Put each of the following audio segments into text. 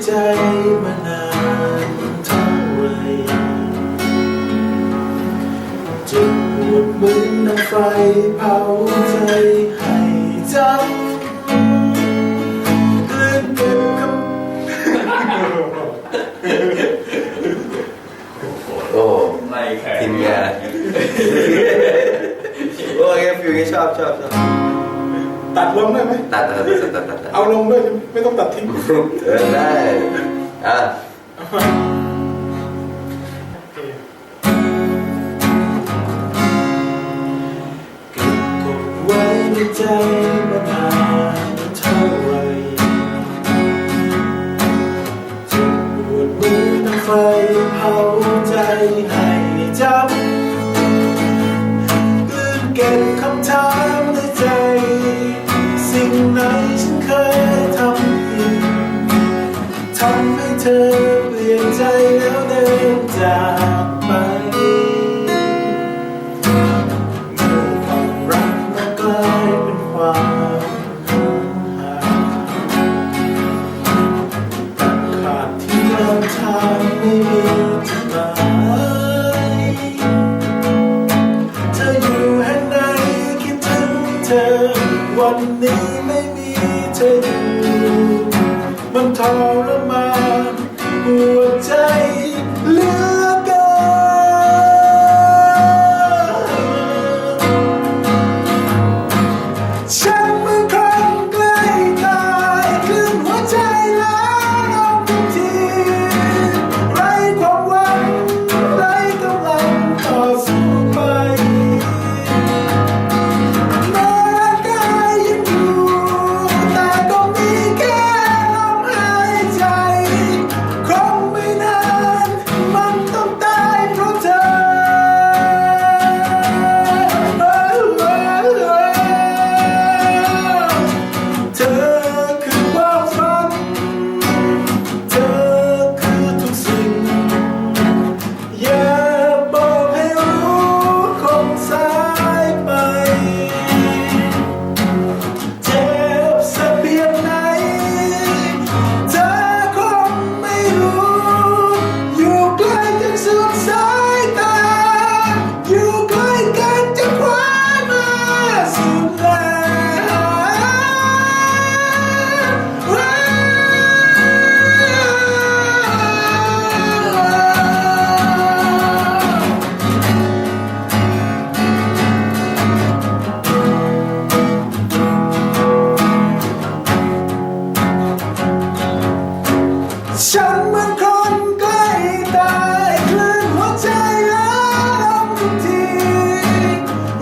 ใจมานานเท่าไรเจ็บปวดเหมือนน้ำไฟเผาใจให้จำเกินเก็บคำโอ้ทีมงานโอ้ยฟิวชอบตัดลงได้ไหมตัดเอาลงด้วยไม่ต้องตัดทิ้งได้อ่ะเก็บกดไว้ในใจมานานเท่าไรเจ็บปวดเหมือนน้ำไฟเผาใจให้จำเก็บคำถามในใจสิ่งไหนฉันเคยทำผิดทำให้เธอเปลี่ยนใจแล้วเดินจากไปเมื่อความรักมากลายเป็นความห่างตัดขาดที่เดินทางไม่มีจุดหมายเธออยู่แห่งไหนคิดถึงเธอวันนี้ไม่มีเธออยู่มันทรมานหัวใจเหลือเกินฉันเมื่อครั้งใกล้ตายคลื่นหัวใจแล้วลงทุกทีไร้ความหวังไร้กำลังต่อสู้ไปฉันเหมือนคนใกล้ตายคลื่นหัวใจแล้วลงทุกที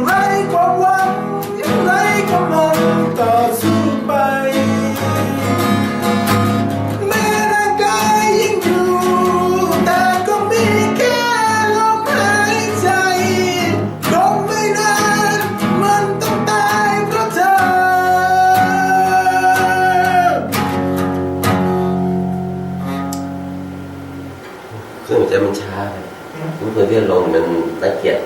ไร้ความหวังไร้กำลังต่อสู้ไปแม้ร่างกายยังอยู่แต่ก็มีแค่ลมหายใจคงไม่นานมันต้องตายเพราะเธอเครื่องใจมันช้ามันเพื่อที่จะลงมันน่าเกลียด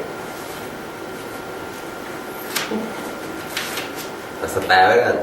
สแตร์ไว้ก่อน